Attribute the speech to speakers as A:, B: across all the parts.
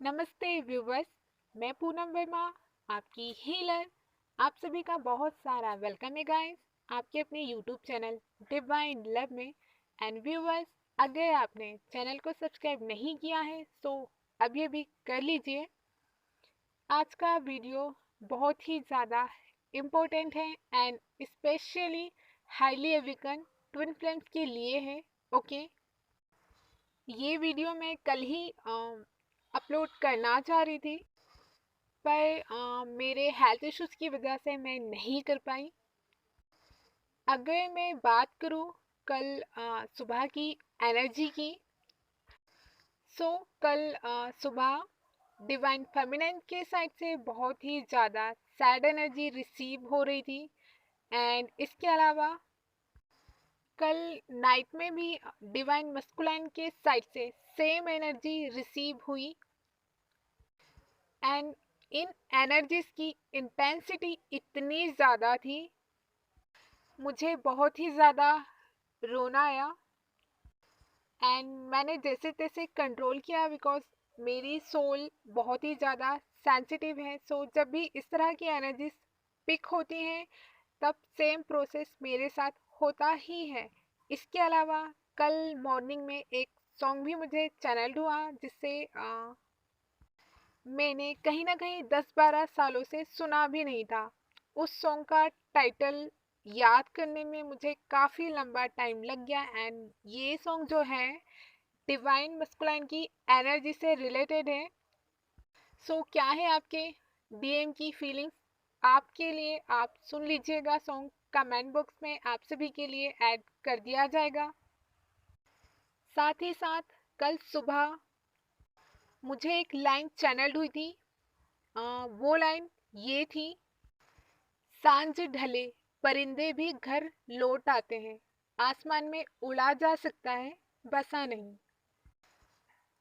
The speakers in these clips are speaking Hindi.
A: नमस्ते व्यूवर्स। मैं पूनम वर्मा, आपकी हीलर। आप सभी का बहुत सारा वेलकम है गाइस आपके अपने यूट्यूब चैनल डिवाइन लव में। एंड व्यूवर्स, अगर आपने चैनल को सब्सक्राइब नहीं किया है तो अभी अभी कर लीजिए। आज का वीडियो बहुत ही ज़्यादा इम्पोर्टेंट है and specially highly awaken twin flames के लिए है। ओके, ये वीडियो मैं कल ही अपलोड करना चाह रही थी, पर मेरे हेल्थ इश्यूज की वजह से मैं नहीं कर पाई। अगर मैं बात करूँ कल सुबह की एनर्जी की, कल सुबह डिवाइन फेमिनिन के साइड से बहुत ही ज़्यादा सैड एनर्जी रिसीव हो रही थी। एंड इसके अलावा कल नाइट में भी डिवाइन मस्कुलाइन के साइड से सेम एनर्जी रिसीव हुई। एंड इन एनर्जीज की इंटेंसिटी इतनी ज़्यादा थी, मुझे बहुत ही ज़्यादा रोना आया। एंड मैंने जैसे तैसे कंट्रोल किया बिकॉज मेरी सोल बहुत ही ज़्यादा सेंसिटिव है। जब भी इस तरह की एनर्जीज पिक होती हैं तब सेम प्रोसेस मेरे साथ होता ही है। इसके अलावा कल मॉर्निंग में एक सॉन्ग भी मुझे चैनल्ड हुआ जिससे मैंने कहीं ना कहीं 10-12 सालों से सुना भी नहीं था। उस सॉन्ग का टाइटल याद करने में मुझे काफ़ी लंबा टाइम लग गया। एंड ये सॉन्ग जो है डिवाइन मस्कुलाइन की एनर्जी से रिलेटेड है। क्या है आपके डीएम की फीलिंग्स आपके लिए, आप सुन लीजिएगा। सॉन्ग कमेंट बॉक्स में आप सभी के लिए ऐड कर दिया जाएगा। साथ ही साथ कल सुबह मुझे एक लाइन चैनल्ड हुई थी। वो लाइन ये थी, सांझ ढले परिंदे भी घर लौट आते हैं, आसमान में उड़ा जा सकता है बसा नहीं।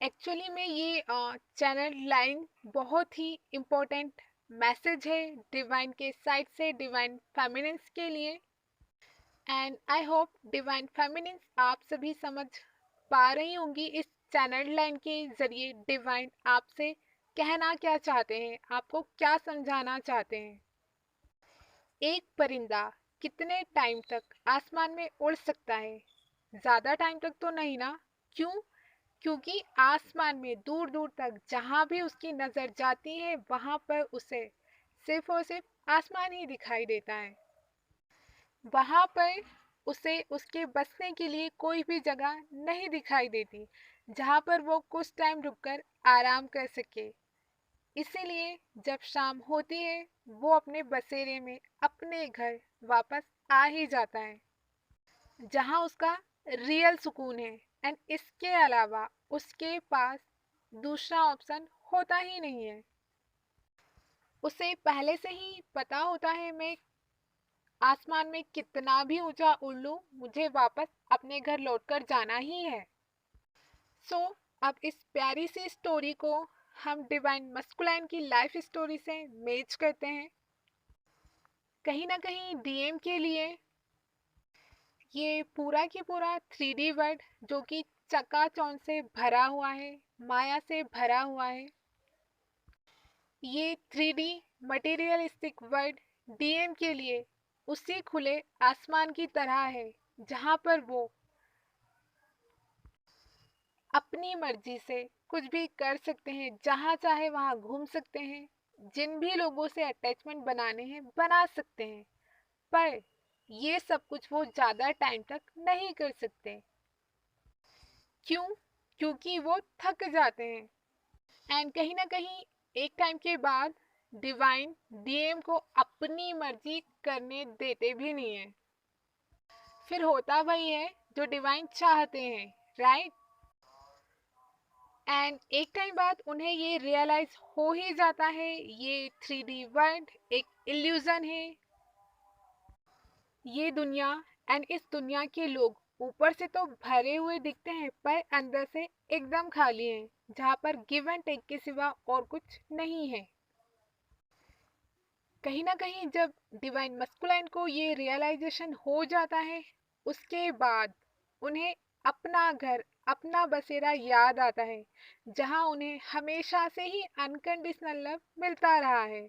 A: एक्चुअली में ये चैनल लाइन बहुत ही इम्पोर्टेंट मैसेज है डिवाइन के साइड से डिवाइन फेमिनिन्स के लिए। And I hope divine feminines आप सभी समझ पा रही होंगी इस चैनल लाइन के जरिए डिवाइन आपसे कहना क्या चाहते हैं, आपको क्या समझाना चाहते हैं। एक परिंदा कितने टाइम तक आसमान में उड़ सकता है? ज़्यादा टाइम तक तो नहीं ना? क्यों? क्योंकि आसमान में दूर दूर तक जहाँ भी उसकी नज़र जाती है वहाँ पर उसे सिर्फ और सिर्फ आसमान ही दिखाई देता है। वहाँ पर उसे उसके बसने के लिए कोई भी जगह नहीं दिखाई देती जहाँ पर वो कुछ टाइम रुककर आराम कर सके। इसीलिए जब शाम होती है वो अपने बसेरे में अपने घर वापस आ ही जाता है जहाँ उसका रियल सुकून है। एंड इसके अलावा उसके पास दूसरा ऑप्शन होता ही नहीं है। उसे पहले से ही पता होता है, मैं आसमान में कितना भी ऊंचा उड़ लूं मुझे वापस अपने घर लौटकर जाना ही है। अब इस प्यारी सी स्टोरी को हम डिवाइन मस्कुलाइन की लाइफ स्टोरी से मैच करते हैं। कहीं ना कहीं डीएम के लिए ये पूरा की पूरा 3D वर्ड जो कि चकाचौंध से भरा हुआ है, माया से भरा हुआ है। ये 3D मटेरियलिस्टिक वर्ड डीएम के लिए उसी खुले आसमान की तरह है जहां पर वो अपनी मर्जी से कुछ भी कर सकते हैं, जहां चाहे वहां घूम सकते हैं, जिन भी लोगों से अटैचमेंट बनाने हैं बना सकते हैं। पर ये सब कुछ वो ज़्यादा टाइम तक नहीं कर सकते। क्यों? क्योंकि वो थक जाते हैं। एंड कहीं ना कहीं एक टाइम के बाद डिवाइन डीएम को अपनी मर्जी करने देते भी नहीं है। फिर होता वही है जो डिवाइन चाहते हैं, राइट? एंड एक टाइम बाद उन्हें ये रियलाइज हो ही जाता है ये 3D वर्ल्ड एक इल्यूजन है। ये दुनिया एंड इस दुनिया के लोग ऊपर से तो भरे हुए दिखते हैं पर अंदर से एकदम खाली हैं, जहाँ पर गिव एंड टेक के सिवा और कुछ नहीं है। कहीं ना कहीं जब डिवाइन मस्कुलाइन को ये रियलाइजेशन हो जाता है उसके बाद उन्हें अपना घर अपना बसेरा याद आता है, जहां उन्हें हमेशा से ही अनकंडीशनल लव मिलता रहा है।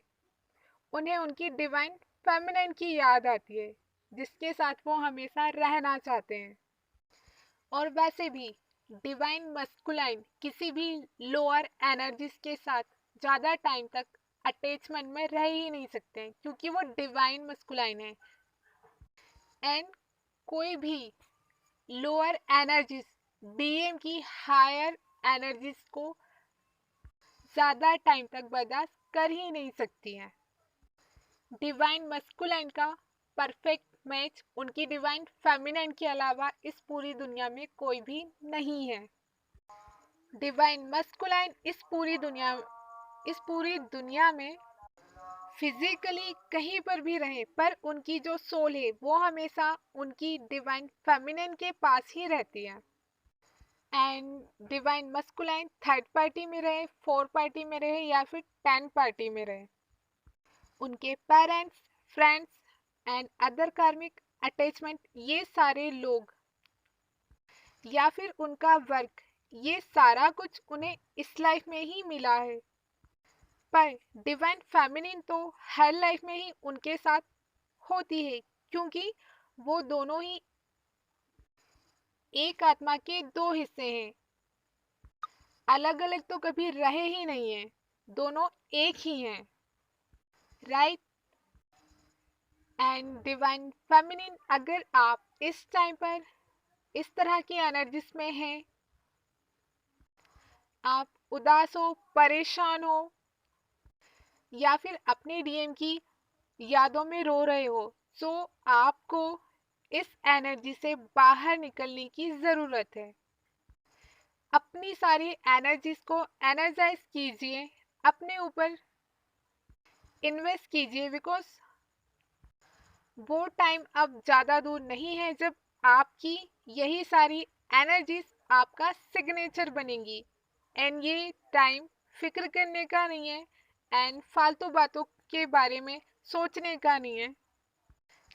A: उन्हें उनकी डिवाइन फेमिनिन की याद आती है, जिसके साथ वो हमेशा रहना चाहते हैं। और वैसे भी डिवाइन मस्कुलाइन किसी भी लोअर एनर्जीज के साथ ज़्यादा टाइम तक अटैचमेंट में रह ही नहीं सकते हैं, क्योंकि वो डिवाइन मस्कुलाइन है। एंड कोई भी लोअर एनर्जीज डीएम की हायर एनर्जीज को ज़्यादा टाइम तक बर्दाश्त कर ही नहीं सकती हैं। डिवाइन मस्कुलाइन का परफेक्ट मैच उनकी डिवाइन फेमिनाइन के अलावा इस पूरी दुनिया में कोई भी नहीं है। डिवाइन मस्कुलाइन इस पूरी दुनिया में फिजिकली कहीं पर भी रहे, पर उनकी जो सोल है वो हमेशा उनकी डिवाइन फेमिनिन के पास ही रहती है। And divine masculine third party में रहे, फोर्थ पार्टी में रहे या फिर 10 पार्टी में रहे, उनके पेरेंट्स, फ्रेंड्स एंड अदर कार्मिक अटैचमेंट, ये सारे लोग या फिर उनका वर्क, ये सारा कुछ उन्हें इस लाइफ में ही मिला है। पर डिवाइन फेमिनिन तो हर लाइफ में ही उनके साथ होती है, क्योंकि वो दोनों ही एक आत्मा के दो हिस्से हैं। अलग अलग तो कभी रहे ही नहीं है, दोनों एक ही हैं, राइट। एंड डिवाइन फेमिनिन, अगर आप इस टाइम पर इस तरह की एनर्जीज में हैं, आप उदास हो, परेशान हो या फिर अपने डीएम की यादों में रो रहे हो, तो आपको इस एनर्जी से बाहर निकलने की ज़रूरत है। अपनी सारी एनर्जीज को एनर्जाइज कीजिए, अपने ऊपर इन्वेस्ट कीजिए, बिकॉज वो टाइम अब ज़्यादा दूर नहीं है जब आपकी यही सारी एनर्जीज आपका सिग्नेचर बनेंगी। एंड ये टाइम फिक्र करने का नहीं है एंड फालतू बातों के बारे में सोचने का नहीं है,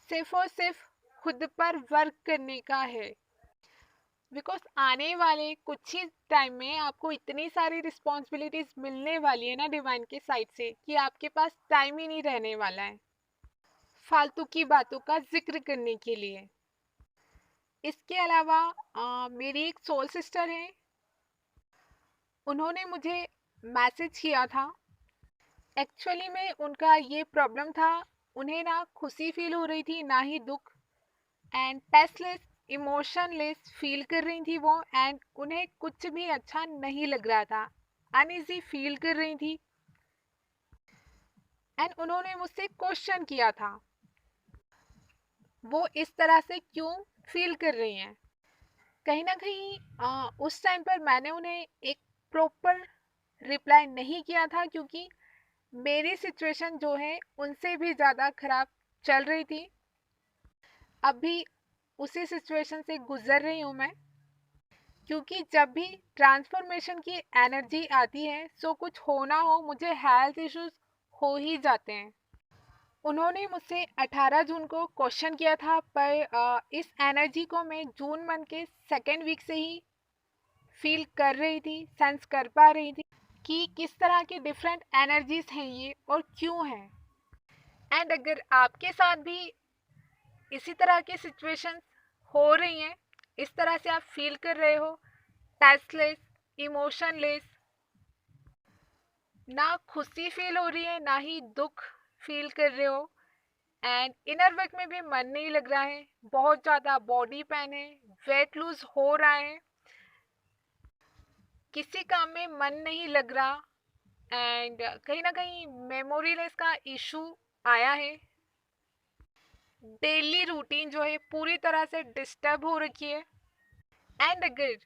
A: सिर्फ और सिर्फ खुद पर वर्क करने का है। बिकॉज आने वाले कुछ ही टाइम में आपको इतनी सारी रिस्पॉन्सिबिलिटीज मिलने वाली है ना डिवाइन के साइड से, कि आपके पास टाइम ही नहीं रहने वाला है फालतू की बातों का जिक्र करने के लिए। इसके अलावा मेरी एक सोल सिस्टर है, उन्होंने मुझे मैसेज किया था। एक्चुअली में उनका ये प्रॉब्लम था, उन्हें ना खुशी फील हो रही थी ना ही दुख, एंड टेस्टलेस, इमोशनलेस फील कर रही थी वो, एंड उन्हें कुछ भी अच्छा नहीं लग रहा था, अनईजी फील कर रही थी। एंड उन्होंने मुझसे क्वेश्चन किया था वो इस तरह से क्यों फील कर रही हैं। कहीं ना कहीं उस टाइम पर मैंने उन्हें एक प्रॉपर रिप्लाई नहीं किया था, क्योंकि मेरी सिचुएशन जो है उनसे भी ज़्यादा ख़राब चल रही थी। अभी उसी सिचुएशन से गुजर रही हूँ मैं, क्योंकि जब भी ट्रांसफॉर्मेशन की एनर्जी आती है, सो कुछ हो ना हो, मुझे हेल्थ इश्यूज हो ही जाते हैं। उन्होंने मुझसे 18 जून को क्वेश्चन किया था, पर इस एनर्जी को मैं जून मंथ के सेकेंड वीक से ही फील कर रही थी, सेंस कर पा रही थी कि किस तरह की डिफरेंट एनर्जीज हैं ये और क्यों हैं। एंड अगर आपके साथ भी इसी तरह की सिचुएशंस हो रही हैं, इस तरह से आप फील कर रहे हो, टेस्टलेस, इमोशनलेस, ना खुशी फील हो रही है ना ही दुख फील कर रहे हो, एंड इनर वर्क में भी मन नहीं लग रहा है, बहुत ज़्यादा बॉडी पेन है, वेट लूज हो रहा है, किसी काम में मन नहीं लग रहा, एंड कहीं ना कहीं मेमोरी लेस का इशू आया है, डेली रूटीन जो है पूरी तरह से डिस्टर्ब हो रखी है। एंड अगर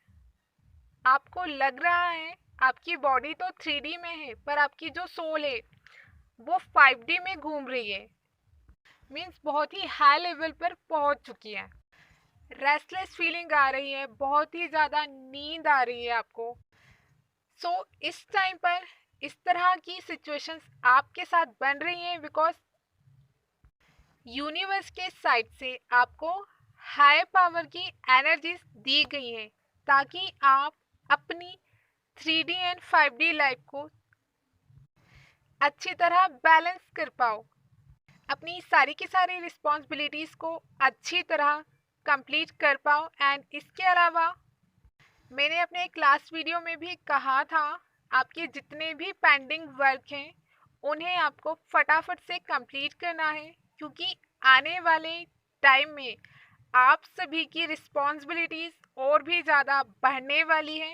A: आपको लग रहा है आपकी बॉडी तो 3D में है, पर आपकी जो सोल है वो 5D में घूम रही है, मीन्स बहुत ही हाई लेवल पर पहुंच चुकी है, रेस्टलेस फीलिंग आ रही है, बहुत ही ज़्यादा नींद आ रही है आपको। सो इस टाइम पर इस तरह की सिचुएशंस आपके साथ बन रही हैं, बिकॉज यूनिवर्स के साइड से आपको हाई पावर की एनर्जीज दी गई हैं, ताकि आप अपनी 3D एंड 5D लाइफ को अच्छी तरह बैलेंस कर पाओ, अपनी सारी की सारी रिस्पॉन्सिबिलिटीज़ को अच्छी तरह कंप्लीट कर पाओ। एंड इसके अलावा मैंने अपने क्लास वीडियो में भी कहा था, आपके जितने भी पेंडिंग वर्क हैं उन्हें आपको फटाफट से कंप्लीट करना है, क्योंकि आने वाले टाइम में आप सभी की रिस्पॉन्सिबिलिटीज़ और भी ज़्यादा बढ़ने वाली है।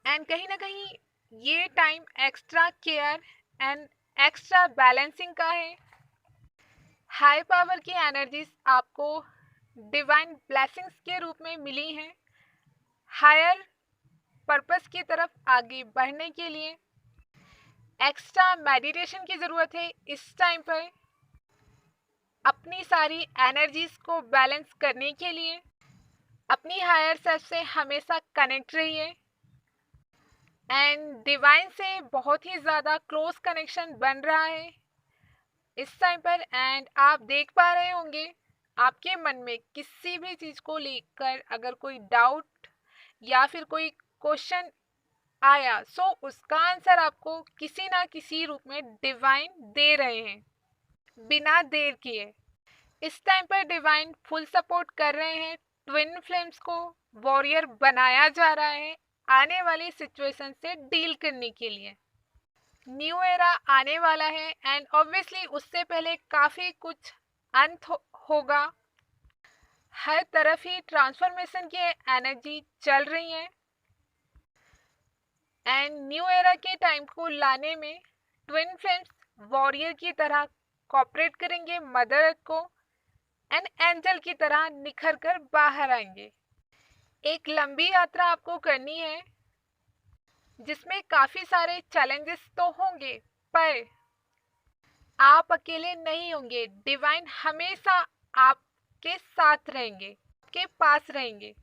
A: एंड कहीं ना कहीं ये time extra care and extra balancing का है। हाई पावर की एनर्जीज आपको डिवाइन ब्लेसिंग्स के रूप में मिली हैं हायर पर्पस की तरफ आगे बढ़ने के लिए। एक्स्ट्रा मेडिटेशन की ज़रूरत है इस टाइम पर अपनी सारी एनर्जीज को बैलेंस करने के लिए। अपनी हायर सेल्फ से हमेशा कनेक्ट रहिए एंड डिवाइन से बहुत ही ज़्यादा क्लोज कनेक्शन बन रहा है इस टाइम पर। एंड आप देख पा रहे होंगे आपके मन में किसी भी चीज़ को लेकर अगर कोई डाउट या फिर कोई क्वेश्चन आया, सो उसका आंसर आपको किसी ना किसी रूप में डिवाइन दे रहे हैं बिना देर किए। इस टाइम पर डिवाइन फुल सपोर्ट कर रहे हैं, ट्विन फ्लेम्स को वॉरियर बनाया जा रहा है आने वाली सिचुएशन से डील करने के लिए। न्यू एरा आने वाला है एंड ऑब्वियसली उससे पहले काफ़ी कुछ अंत होगा। हर तरफ ही ट्रांसफॉर्मेशन की एनर्जी चल रही है एंड न्यू एरा के टाइम को लाने में ट्विन फ्लेम्स वॉरियर की तरह कॉपरेट करेंगे मदर अर्थ को एंड एंजल की तरह निखर कर बाहर आएंगे। एक लंबी यात्रा आपको करनी है जिसमें काफ़ी सारे चैलेंजेस तो होंगे, पर आप अकेले नहीं होंगे। डिवाइन हमेशा आपके साथ रहेंगे, आपके पास रहेंगे।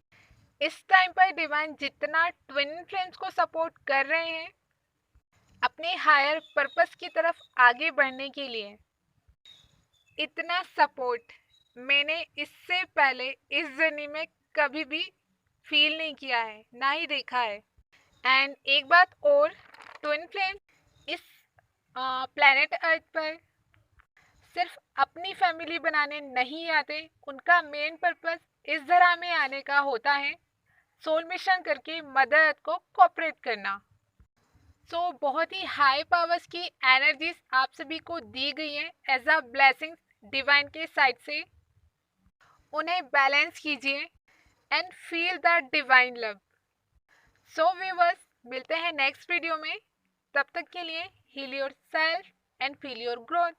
A: इस टाइम पर डिवाइन जितना ट्विन फ्लेम्स को सपोर्ट कर रहे हैं अपने हायर पर्पस की तरफ आगे बढ़ने के लिए, इतना सपोर्ट मैंने इससे पहले इस जर्नी में कभी भी फील नहीं किया है, ना ही देखा है। एंड एक बात और, ट्विन फ्लेम इस प्लैनेट अर्थ पर सिर्फ अपनी फैमिली बनाने नहीं आते, उनका मेन पर्पस इस धरा में आने का होता है सोल मिशन करके मदर अर्थ को कोऑपरेट करना। सो बहुत ही हाई पावर्स की एनर्जीज आप सभी को दी गई है एज अ ब्लेसिंग्स डिवाइन के साइड से। उन्हें बैलेंस कीजिए and feel the divine love. So viewers, मिलते हैं नेक्स्ट वीडियो में। तब तक के लिए heal yourself and feel your growth.